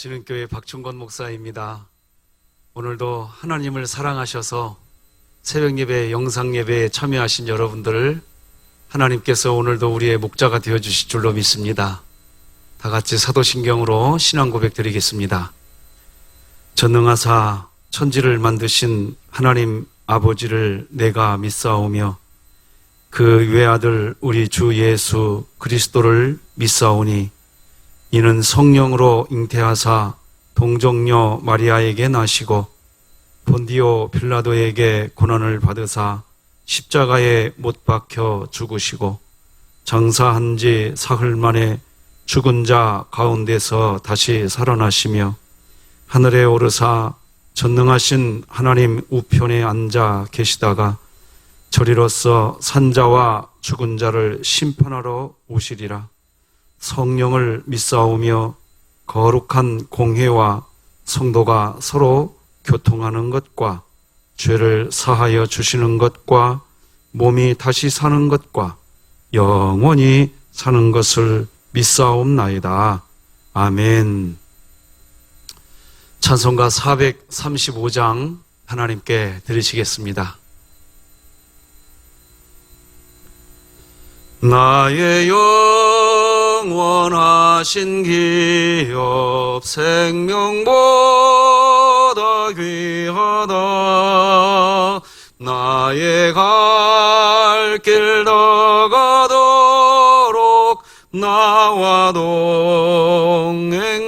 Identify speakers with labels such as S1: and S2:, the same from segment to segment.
S1: 진흥교회 박충건 목사입니다. 오늘도 하나님을 사랑하셔서 새벽예배, 영상예배에 참여하신 여러분들을 하나님께서 오늘도 우리의 목자가 되어주실 줄로 믿습니다. 다 같이 사도신경으로 신앙 고백 드리겠습니다. 전능하사 천지를 만드신 하나님 아버지를 내가 믿사오며 그 외아들 우리 주 예수 그리스도를 믿사오니 이는 성령으로 잉태하사 동정녀 마리아에게 나시고 본디오 빌라도에게 고난을 받으사 십자가에 못 박혀 죽으시고 장사한 지 사흘 만에 죽은 자 가운데서 다시 살아나시며 하늘에 오르사 전능하신 하나님 우편에 앉아 계시다가 저리로서 산자와 죽은 자를 심판하러 오시리라. 성령을 믿사오며 거룩한 공회와 성도가 서로 교통하는 것과 죄를 사하여 주시는 것과 몸이 다시 사는 것과 영원히 사는 것을 믿사옵나이다. 아멘. 찬송가 435장 하나님께 드리시겠습니다. 나의 영원하신 기업 생명보다 귀하다. 나의 갈 길 나가도록 나와 동행하소서.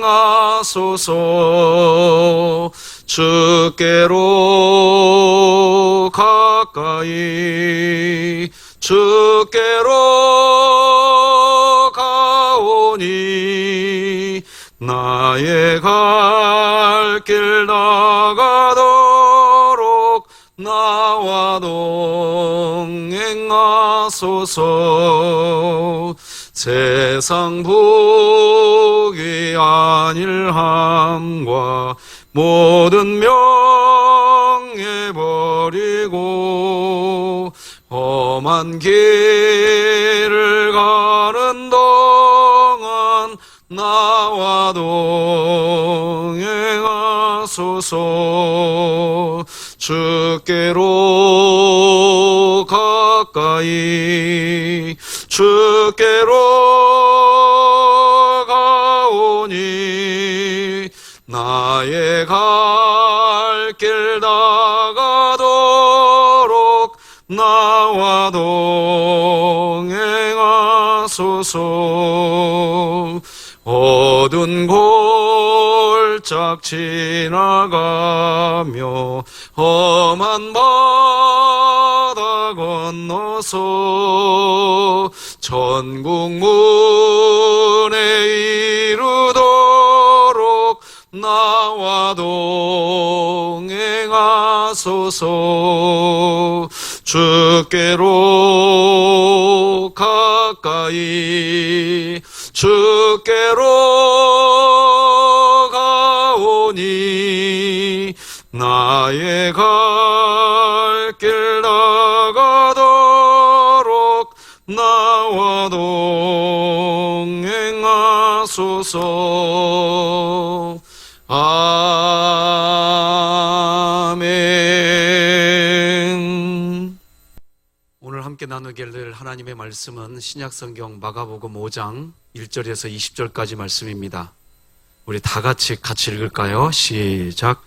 S1: 주께로 가까이 주께로 가오니 나의 갈 길 나가도록 나와 동행하소서. 세상 복이 아닐 함과 모든 명예 버리고 험한 길을 가는 동안 나와 동행하소서. 주께로 가까이 주께로 가오니 나의 갈 길 나가도록 나와 동행하소서. 어두운 골짝 지나가며 험한 바다 건너서 천국 문에 이르도록 나와 동행하소서. 주께로 가까이 주께로 가오니 나의 갈 길 나가도록 나와 동행하소서. 아멘. 오늘 함께 나누게 될 하나님의 말씀은 신약성경 마가복음 5장 1절에서 20절까지 말씀입니다. 우리 다 같이 읽을까요? 시작.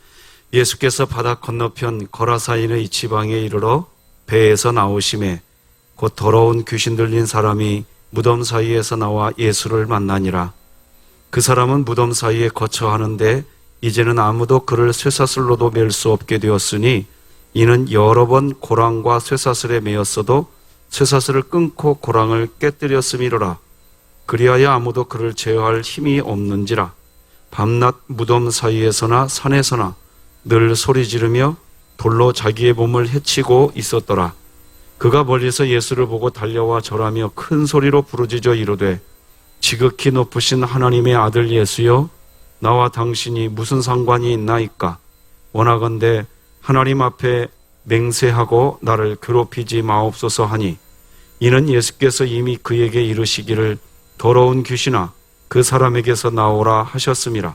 S1: 예수께서 바다 건너편 거라사인의 지방에 이르러 배에서 나오심에 곧 더러운 귀신 들린 사람이 무덤 사이에서 나와 예수를 만나니라. 그 사람은 무덤 사이에 거처하는데 이제는 아무도 그를 쇠사슬로도 맬 수 없게 되었으니 이는 여러 번 고랑과 쇠사슬에 매였어도 쇠사슬을 끊고 고랑을 깨뜨렸음이로라. 그리하여 아무도 그를 제어할 힘이 없는지라. 밤낮 무덤 사이에서나 산에서나 늘 소리 지르며 돌로 자기의 몸을 해치고 있었더라. 그가 멀리서 예수를 보고 달려와 절하며 큰 소리로 부르짖어 이르되 지극히 높으신 하나님의 아들 예수여, 나와 당신이 무슨 상관이 있나이까? 원하건대 하나님 앞에 맹세하고 나를 괴롭히지 마옵소서 하니, 이는 예수께서 이미 그에게 이르시기를 더러운 귀신아 그 사람에게서 나오라 하셨음이라.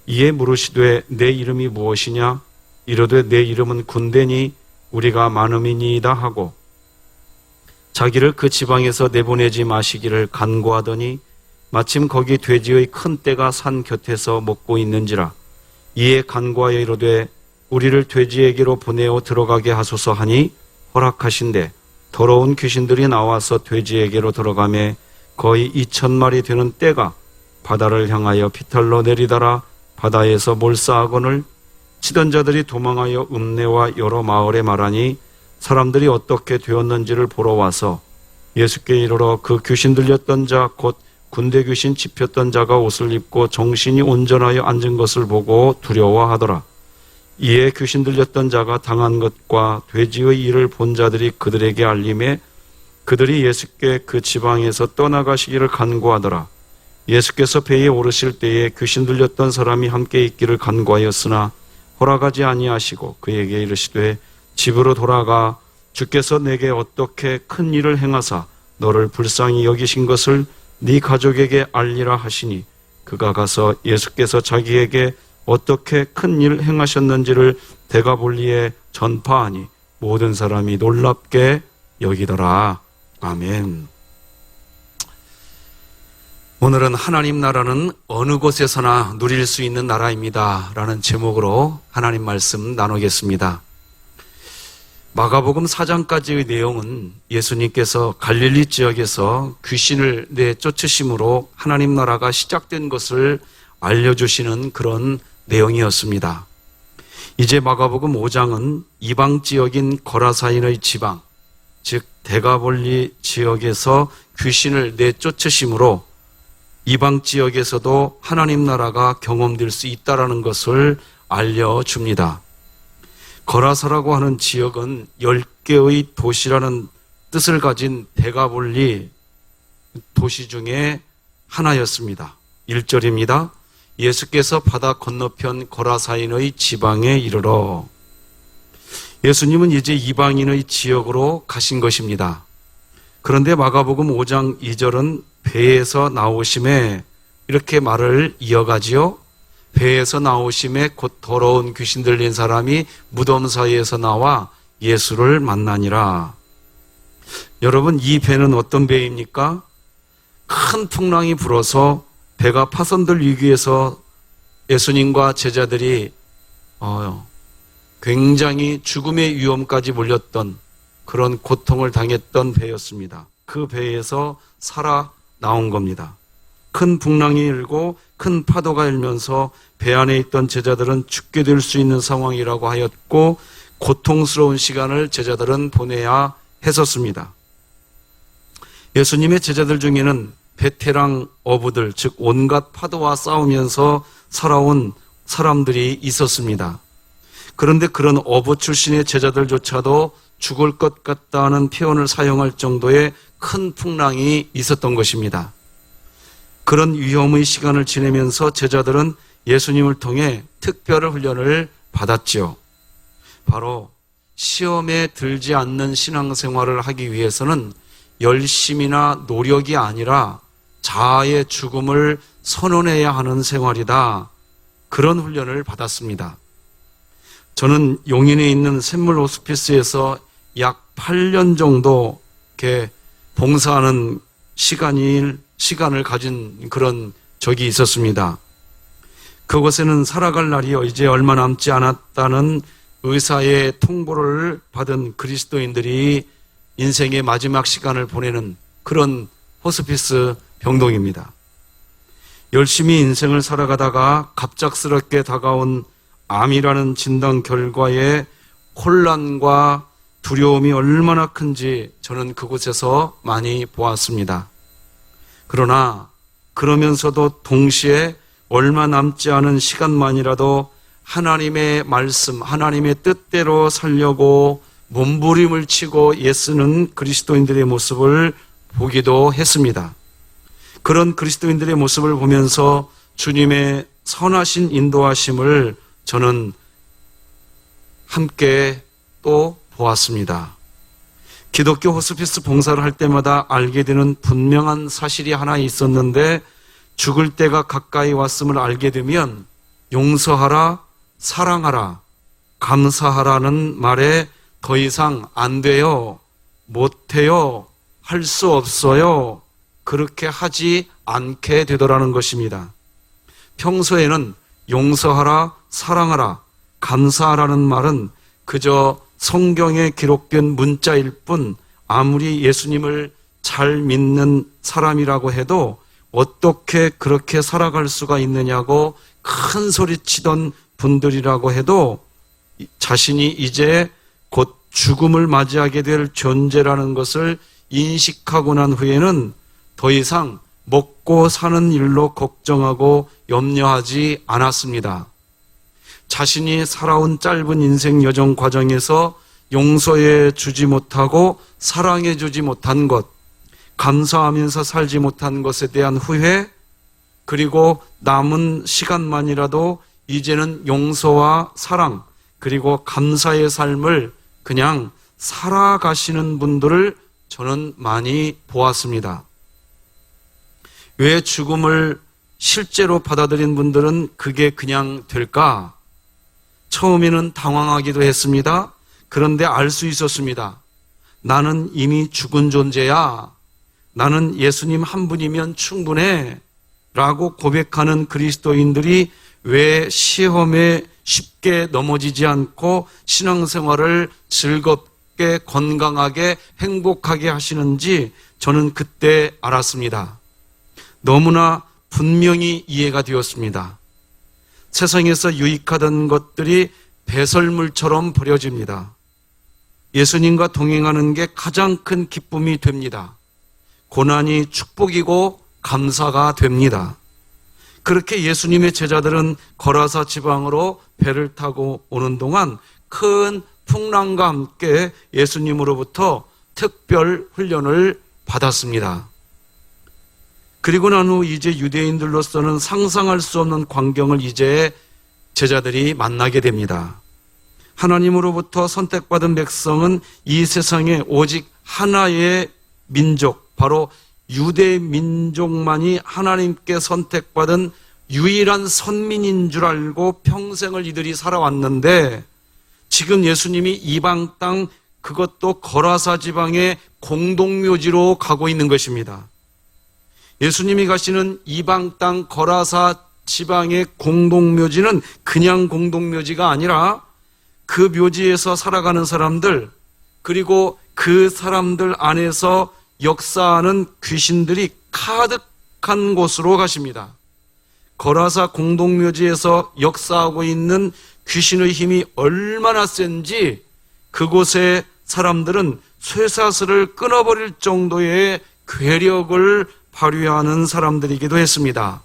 S1: 이에 물으시되 내 이름이 무엇이냐? 이르되 내 이름은 군대니 우리가 많음이니이다 하고 자기를 그 지방에서 내보내지 마시기를 간구하더니 마침 거기 돼지의 큰 떼가 산 곁에서 먹고 있는지라. 이에 간구하여 이르되 우리를 돼지에게로 보내어 들어가게 하소서 하니 허락하신대 더러운 귀신들이 나와서 돼지에게로 들어가매 거의 2,000마리 되는 떼가 바다를 향하여 비탈로 내리다라 바다에서 몰사하거늘 치던 자들이 도망하여 읍내와 여러 마을에 말하니 사람들이 어떻게 되었는지를 보러 와서 예수께 이르러 그 귀신 들렸던 자 곧 군대 귀신 집혔던 자가 옷을 입고 정신이 온전하여 앉은 것을 보고 두려워하더라. 이에 귀신 들렸던 자가 당한 것과 돼지의 일을 본 자들이 그들에게 알림해 그들이 예수께 그 지방에서 떠나가시기를 간구하더라. 예수께서 배에 오르실 때에 귀신 들렸던 사람이 함께 있기를 간구하였으나 허락하지 아니하시고 그에게 이르시되 집으로 돌아가 주께서 내게 어떻게 큰 일을 행하사 너를 불쌍히 여기신 것을 네 가족에게 알리라 하시니 그가 가서 예수께서 자기에게 어떻게 큰 일을 행하셨는지를 데가볼리에 전파하니 모든 사람이 놀랍게 여기더라. 아멘. 오늘은 하나님 나라는 어느 곳에서나 누릴 수 있는 나라입니다 라는 제목으로 하나님 말씀 나누겠습니다. 마가복음 4장까지의 내용은 예수님께서 갈릴리 지역에서 귀신을 내쫓으심으로 하나님 나라가 시작된 것을 알려주시는 그런 내용이었습니다. 이제 마가복음 5장은 이방 지역인 거라사인의 지방, 즉 데가볼리 지역에서 귀신을 내쫓으심으로 이방 지역에서도 하나님 나라가 경험될 수 있다는 것을 알려줍니다. 거라사라고 하는 지역은 10개의 도시라는 뜻을 가진 데가볼리 도시 중에 하나였습니다. 1절입니다. 예수께서 바다 건너편 거라사인의 지방에 이르러. 예수님은 이제 이방인의 지역으로 가신 것입니다. 그런데 마가복음 5장 2절은 배에서 나오심에 이렇게 말을 이어가지요. 배에서 나오심에 곧 더러운 귀신 들린 사람이 무덤 사이에서 나와 예수를 만나니라. 여러분, 이 배는 어떤 배입니까? 큰 풍랑이 불어서 배가 파손될 위기에서 예수님과 제자들이 굉장히 죽음의 위험까지 몰렸던 그런 고통을 당했던 배였습니다. 그 배에서 살아 나온 겁니다. 큰 풍랑이 일고 큰 파도가 일면서 배 안에 있던 제자들은 죽게 될 수 있는 상황이라고 하였고 고통스러운 시간을 제자들은 보내야 했었습니다. 예수님의 제자들 중에는 베테랑 어부들, 즉 온갖 파도와 싸우면서 살아온 사람들이 있었습니다. 그런데 그런 어부 출신의 제자들조차도 죽을 것 같다는 표현을 사용할 정도의 큰 풍랑이 있었던 것입니다. 그런 위험의 시간을 지내면서 제자들은 예수님을 통해 특별한 훈련을 받았죠. 바로 시험에 들지 않는 신앙생활을 하기 위해서는 열심이나 노력이 아니라 자아의 죽음을 선언해야 하는 생활이다. 그런 훈련을 받았습니다. 저는 용인에 있는 샘물 호스피스에서 약 8년 정도 이렇게 봉사하는 시간을 가진 그런 적이 있었습니다. 그곳에는 살아갈 날이 이제 얼마 남지 않았다는 의사의 통보를 받은 그리스도인들이 인생의 마지막 시간을 보내는 그런 호스피스 병동입니다. 열심히 인생을 살아가다가 갑작스럽게 다가온 암이라는 진단 결과에 혼란과 두려움이 얼마나 큰지 저는 그곳에서 많이 보았습니다. 그러나 그러면서도 동시에 얼마 남지 않은 시간만이라도 하나님의 말씀, 하나님의 뜻대로 살려고 몸부림을 치고 애쓰는 그리스도인들의 모습을 보기도 했습니다. 그런 그리스도인들의 모습을 보면서 주님의 선하신 인도하심을 저는 함께 또 보았습니다. 기독교 호스피스 봉사를 할 때마다 알게 되는 분명한 사실이 하나 있었는데 죽을 때가 가까이 왔음을 알게 되면 용서하라, 사랑하라, 감사하라는 말에 더 이상 안 돼요, 못해요, 할 수 없어요, 그렇게 하지 않게 되더라는 것입니다. 평소에는 용서하라, 사랑하라, 감사하라는 말은 그저 성경에 기록된 문자일 뿐 아무리 예수님을 잘 믿는 사람이라고 해도 어떻게 그렇게 살아갈 수가 있느냐고 큰 소리치던 분들이라고 해도 자신이 이제 곧 죽음을 맞이하게 될 존재라는 것을 인식하고 난 후에는 더 이상 먹고 사는 일로 걱정하고 염려하지 않았습니다. 자신이 살아온 짧은 인생 여정 과정에서 용서해 주지 못하고 사랑해 주지 못한 것, 감사하면서 살지 못한 것에 대한 후회, 그리고 남은 시간만이라도 이제는 용서와 사랑, 그리고 감사의 삶을 그냥 살아가시는 분들을 저는 많이 보았습니다. 왜 죽음을 실제로 받아들인 분들은 그게 그냥 될까? 처음에는 당황하기도 했습니다. 그런데 알 수 있었습니다. 나는 이미 죽은 존재야. 나는 예수님 한 분이면 충분해. 라고 고백하는 그리스도인들이 왜 시험에 쉽게 넘어지지 않고 신앙생활을 즐겁게 건강하게 행복하게 하시는지 저는 그때 알았습니다. 너무나 분명히 이해가 되었습니다. 세상에서 유익하던 것들이 배설물처럼 버려집니다. 예수님과 동행하는 게 가장 큰 기쁨이 됩니다. 고난이 축복이고 감사가 됩니다. 그렇게 예수님의 제자들은 거라사 지방으로 배를 타고 오는 동안 큰 풍랑과 함께 예수님으로부터 특별 훈련을 받았습니다. 그리고 난 후 이제 유대인들로서는 상상할 수 없는 광경을 이제 제자들이 만나게 됩니다. 하나님으로부터 선택받은 백성은 이 세상에 오직 하나의 민족, 바로 유대 민족만이 하나님께 선택받은 유일한 선민인 줄 알고 평생을 이들이 살아왔는데 지금 예수님이 이방 땅, 그것도 거라사 지방의 공동묘지로 가고 있는 것입니다. 예수님이 가시는 이방 땅 거라사 지방의 공동묘지는 그냥 공동묘지가 아니라 그 묘지에서 살아가는 사람들, 그리고 그 사람들 안에서 역사하는 귀신들이 가득한 곳으로 가십니다. 거라사 공동묘지에서 역사하고 있는 귀신의 힘이 얼마나 센지 그곳의 사람들은 쇠사슬을 끊어버릴 정도의 괴력을 발휘하는 사람들이기도 했습니다.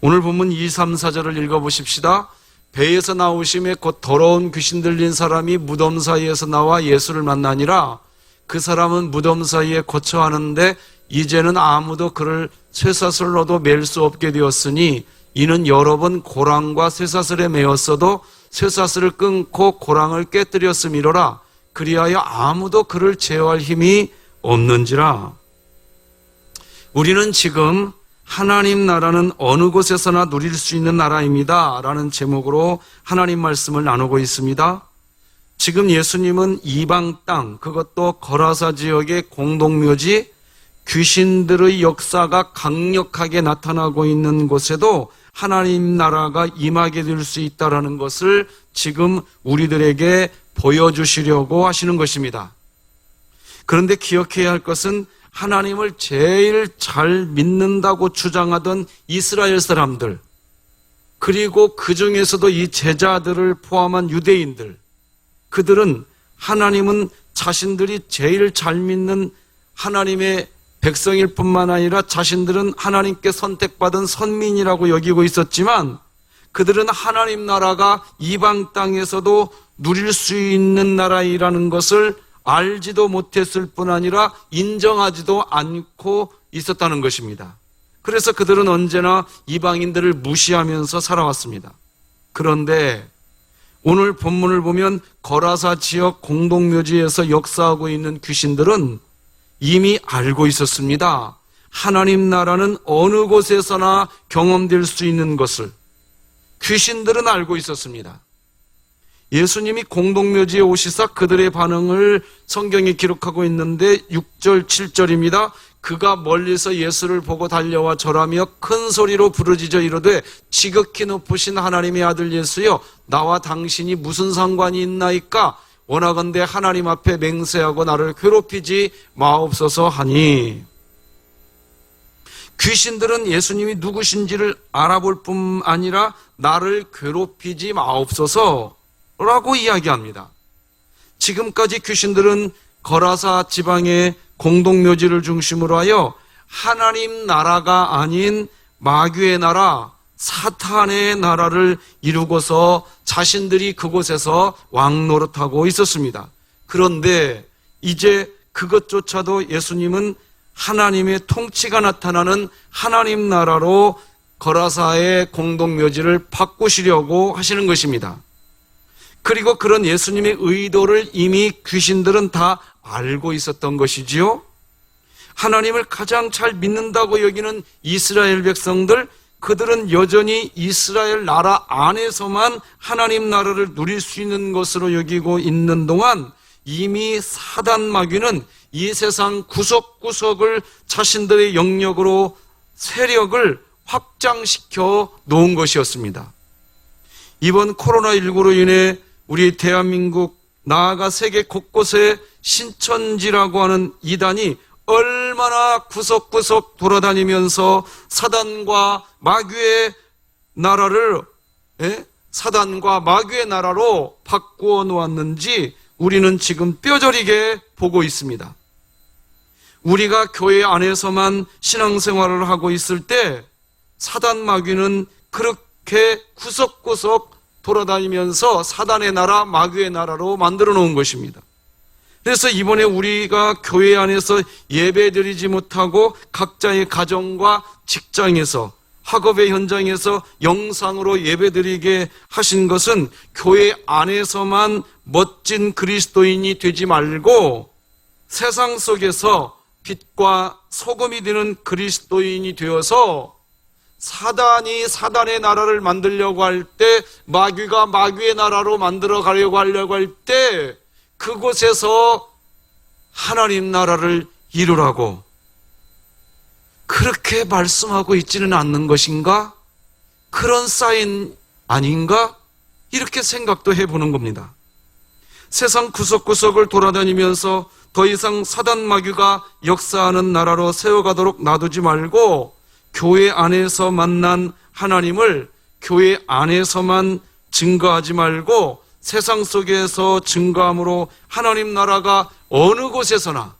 S1: 오늘 본문 2, 3, 4절을 읽어보십시다. 배에서 나오심에 곧 더러운 귀신 들린 사람이 무덤 사이에서 나와 예수를 만나니라. 그 사람은 무덤 사이에 거처하는데 이제는 아무도 그를 쇠사슬로도 맬 수 없게 되었으니 이는 여러 번 고랑과 쇠사슬에 매었어도 쇠사슬을 끊고 고랑을 깨뜨렸음이로라. 그리하여 아무도 그를 제어할 힘이 없는지라. 우리는 지금 하나님 나라는 어느 곳에서나 누릴 수 있는 나라입니다 라는 제목으로 하나님 말씀을 나누고 있습니다. 지금 예수님은 이방 땅, 그것도 거라사 지역의 공동묘지, 귀신들의 역사가 강력하게 나타나고 있는 곳에도 하나님 나라가 임하게 될 수 있다는 것을 지금 우리들에게 보여주시려고 하시는 것입니다. 그런데 기억해야 할 것은 하나님을 제일 잘 믿는다고 주장하던 이스라엘 사람들, 그리고 그 중에서도 이 제자들을 포함한 유대인들, 그들은 하나님은 자신들이 제일 잘 믿는 하나님의 백성일 뿐만 아니라 자신들은 하나님께 선택받은 선민이라고 여기고 있었지만 그들은 하나님 나라가 이방 땅에서도 누릴 수 있는 나라이라는 것을 알지도 못했을 뿐 아니라 인정하지도 않고 있었다는 것입니다. 그래서 그들은 언제나 이방인들을 무시하면서 살아왔습니다. 그런데 오늘 본문을 보면 거라사 지역 공동묘지에서 역사하고 있는 귀신들은 이미 알고 있었습니다. 하나님 나라는 어느 곳에서나 경험될 수 있는 것을. 귀신들은 알고 있었습니다. 예수님이 공동묘지에 오시사 그들의 반응을 성경에 기록하고 있는데 6절, 7절입니다. 그가 멀리서 예수를 보고 달려와 절하며 큰 소리로 부르짖어 이르되 지극히 높으신 하나님의 아들 예수여, 나와 당신이 무슨 상관이 있나이까? 원하건대 하나님 앞에 맹세하고 나를 괴롭히지 마옵소서 하니. 귀신들은 예수님이 누구신지를 알아볼 뿐 아니라 나를 괴롭히지 마옵소서 라고 이야기합니다. 지금까지 귀신들은 거라사 지방의 공동묘지를 중심으로 하여 하나님 나라가 아닌 마귀의 나라, 사탄의 나라를 이루고서 자신들이 그곳에서 왕노릇하고 있었습니다. 그런데 이제 그것조차도 예수님은 하나님의 통치가 나타나는 하나님 나라로 거라사의 공동묘지를 바꾸시려고 하시는 것입니다. 그리고 그런 예수님의 의도를 이미 귀신들은 다 알고 있었던 것이지요. 하나님을 가장 잘 믿는다고 여기는 이스라엘 백성들, 그들은 여전히 이스라엘 나라 안에서만 하나님 나라를 누릴 수 있는 것으로 여기고 있는 동안 이미 사단 마귀는 이 세상 구석구석을 자신들의 영역으로 세력을 확장시켜 놓은 것이었습니다. 이번 코로나19로 인해 우리 대한민국, 나아가 세계 곳곳에 신천지라고 하는 이단이 얼마나 구석구석 돌아다니면서 사단과 마귀의 나라를 사단과 마귀의 나라로 바꾸어 놓았는지 우리는 지금 뼈저리게 보고 있습니다. 우리가 교회 안에서만 신앙생활을 하고 있을 때 사단 마귀는 그렇게 구석구석 돌아다니면서 사단의 나라, 마귀의 나라로 만들어 놓은 것입니다. 그래서 이번에 우리가 교회 안에서 예배드리지 못하고 각자의 가정과 직장에서, 학업의 현장에서 영상으로 예배드리게 하신 것은 교회 안에서만 멋진 그리스도인이 되지 말고 세상 속에서 빛과 소금이 되는 그리스도인이 되어서 사단이 사단의 나라를 만들려고 할 때, 마귀가 마귀의 나라로 만들어 가려고 할 때 그곳에서 하나님 나라를 이루라고 그렇게 말씀하고 있지는 않는 것인가? 그런 사인 아닌가? 이렇게 생각도 해보는 겁니다. 세상 구석구석을 돌아다니면서 더 이상 사단 마귀가 역사하는 나라로 세워가도록 놔두지 말고 교회 안에서 만난 하나님을 교회 안에서만 증거하지 말고 세상 속에서 증거함으로 하나님 나라가 어느 곳에서나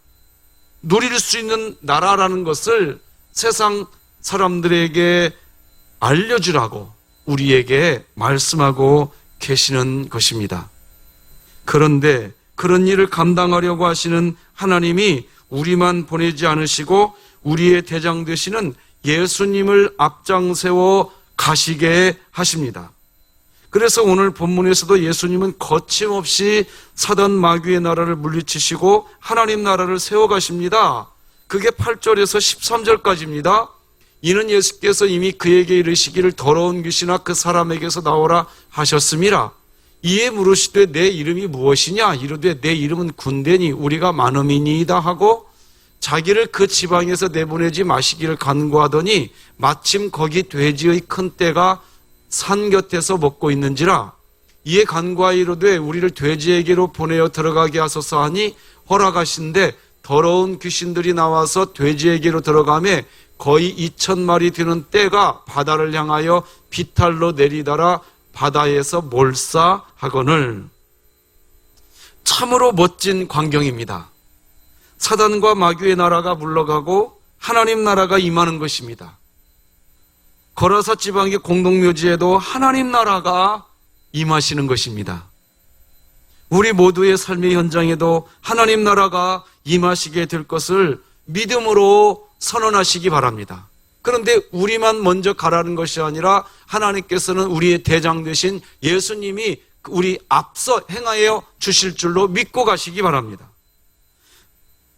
S1: 누릴 수 있는 나라라는 것을 세상 사람들에게 알려주라고 우리에게 말씀하고 계시는 것입니다. 그런데 그런 일을 감당하려고 하시는 하나님이 우리만 보내지 않으시고 우리의 대장 되시는 예수님을 앞장세워 가시게 하십니다. 그래서 오늘 본문에서도 예수님은 거침없이 사단 마귀의 나라를 물리치시고 하나님 나라를 세워가십니다. 그게 8절에서 13절까지입니다. 이는 예수께서 이미 그에게 이르시기를 더러운 귀신아 그 사람에게서 나오라 하셨음이라. 이에 물으시되 내 이름이 무엇이냐? 이르되 내 이름은 군대니 우리가 많음이니이다 하고 자기를 그 지방에서 내보내지 마시기를 간구하더니 마침 거기 돼지의 큰 떼가 산 곁에서 먹고 있는지라. 이에 간구하이로되 우리를 돼지에게로 보내어 들어가게 하소서 하니 허락하신데 더러운 귀신들이 나와서 돼지에게로 들어가매 거의 2,000마리 되는 떼가 바다를 향하여 비탈로 내리다라 바다에서 몰사하거늘. 참으로 멋진 광경입니다. 사단과 마귀의 나라가 물러가고 하나님 나라가 임하는 것입니다. 거라사 지방의 공동묘지에도 하나님 나라가 임하시는 것입니다. 우리 모두의 삶의 현장에도 하나님 나라가 임하시게 될 것을 믿음으로 선언하시기 바랍니다. 그런데 우리만 먼저 가라는 것이 아니라 하나님께서는 우리의 대장 되신 예수님이 우리 앞서 행하여 주실 줄로 믿고 가시기 바랍니다.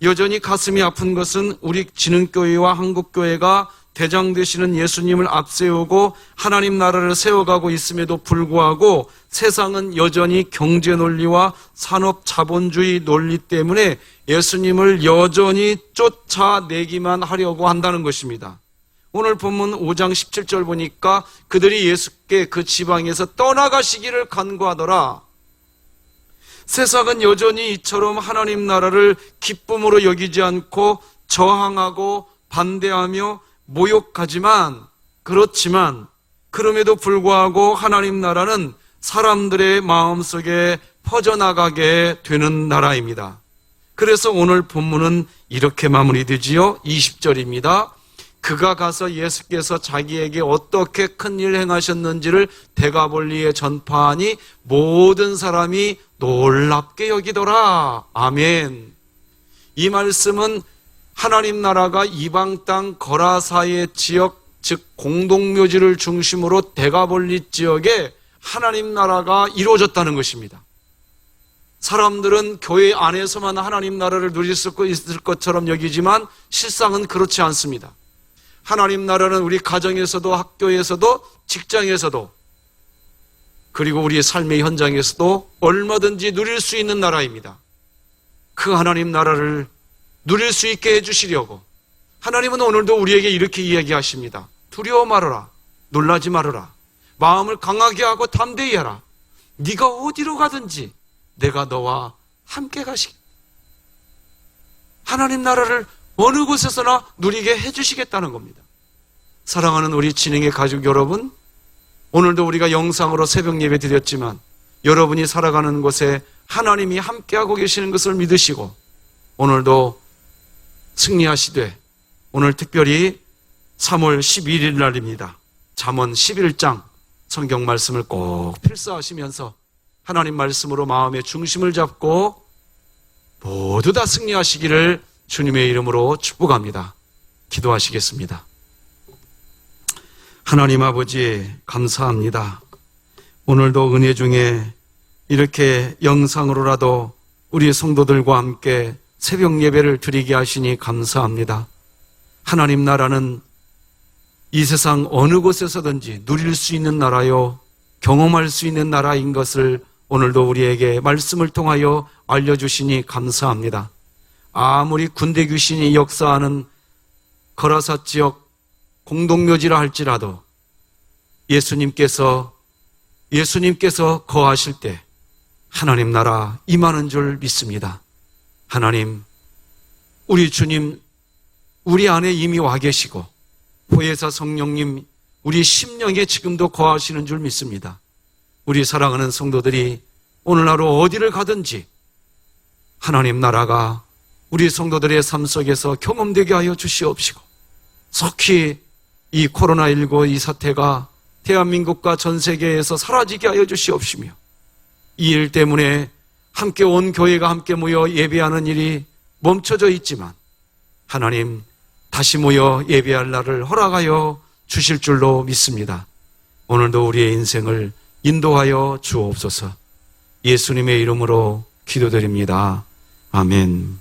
S1: 여전히 가슴이 아픈 것은 우리 진흥교회와 한국교회가 대장 되시는 예수님을 앞세우고 하나님 나라를 세워가고 있음에도 불구하고 세상은 여전히 경제 논리와 산업 자본주의 논리 때문에 예수님을 여전히 쫓아내기만 하려고 한다는 것입니다. 오늘 본문 5장 17절 보니까 그들이 예수께 그 지방에서 떠나가시기를 간구하더라. 세상은 여전히 이처럼 하나님 나라를 기쁨으로 여기지 않고 저항하고 반대하며 그렇지만 그럼에도 불구하고 하나님 나라는 사람들의 마음속에 퍼져나가게 되는 나라입니다. 그래서 오늘 본문은 이렇게 마무리되지요. 20절입니다. 그가 가서 예수께서 자기에게 어떻게 큰 일 행하셨는지를 데가볼리에 전파하니 모든 사람이 놀랍게 여기더라. 아멘. 이 말씀은 하나님 나라가 이방 땅 거라사의 지역, 즉 공동묘지를 중심으로 데가볼리 지역에 하나님 나라가 이루어졌다는 것입니다. 사람들은 교회 안에서만 하나님 나라를 누릴 수 있을 것처럼 여기지만 실상은 그렇지 않습니다. 하나님 나라는 우리 가정에서도 학교에서도 직장에서도 그리고 우리의 삶의 현장에서도 얼마든지 누릴 수 있는 나라입니다. 그 하나님 나라를 누릴 수 있게 해주시려고 하나님은 오늘도 우리에게 이렇게 이야기하십니다. 두려워 말아라. 놀라지 말아라. 마음을 강하게 하고 담대히 하라. 네가 어디로 가든지 내가 너와 함께 가시겠다. 하나님 나라를 어느 곳에서나 누리게 해주시겠다는 겁니다. 사랑하는 우리 진행의 가족 여러분, 오늘도 우리가 영상으로 새벽 예배 드렸지만 여러분이 살아가는 곳에 하나님이 함께하고 계시는 것을 믿으시고 오늘도 승리하시되 오늘 특별히 3월 11일 날입니다. 잠언 11장 성경 말씀을 꼭 필사하시면서 하나님 말씀으로 마음의 중심을 잡고 모두 다 승리하시기를 주님의 이름으로 축복합니다. 기도하시겠습니다. 하나님 아버지 감사합니다. 오늘도 은혜 중에 이렇게 영상으로라도 우리 성도들과 함께 새벽 예배를 드리게 하시니 감사합니다. 하나님 나라는 이 세상 어느 곳에서든지 누릴 수 있는 나라요, 경험할 수 있는 나라인 것을 오늘도 우리에게 말씀을 통하여 알려주시니 감사합니다. 아무리 군대 귀신이 역사하는 거라사 지역 공동묘지라 할지라도 예수님께서 거하실 때 하나님 나라 임하는 줄 믿습니다. 하나님, 우리 주님 우리 안에 이미 와 계시고 보혜사 성령님 우리 심령에 지금도 거하시는 줄 믿습니다. 우리 사랑하는 성도들이 오늘 하루 어디를 가든지 하나님 나라가 우리 성도들의 삶 속에서 경험되게 하여 주시옵시고 속히 이 코로나19 이 사태가 대한민국과 전 세계에서 사라지게 하여 주시옵시며 이 일 때문에 함께 온 교회가 함께 모여 예배하는 일이 멈춰져 있지만 하나님 다시 모여 예배할 날을 허락하여 주실 줄로 믿습니다. 오늘도 우리의 인생을 인도하여 주옵소서. 예수님의 이름으로 기도드립니다. 아멘.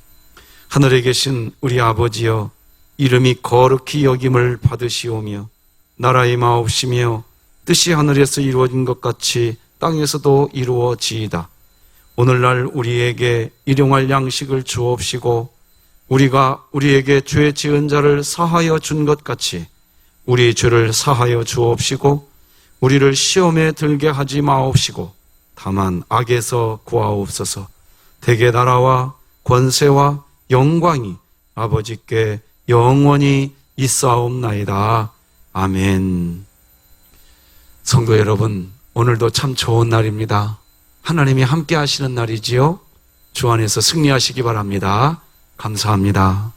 S1: 하늘에 계신 우리 아버지여, 이름이 거룩히 여김을 받으시오며 나라의 마옵시며 뜻이 하늘에서 이루어진 것 같이 땅에서도 이루어지이다. 오늘날 우리에게 일용할 양식을 주옵시고 우리가 우리에게 죄 지은 자를 사하여 준 것 같이 우리 죄를 사하여 주옵시고 우리를 시험에 들게 하지 마옵시고 다만 악에서 구하옵소서. 대개 나라와 권세와 영광이 아버지께 영원히 있사옵나이다. 아멘. 성도 여러분, 오늘도 참 좋은 날입니다. 하나님이 함께 하시는 날이지요. 주 안에서 승리하시기 바랍니다. 감사합니다.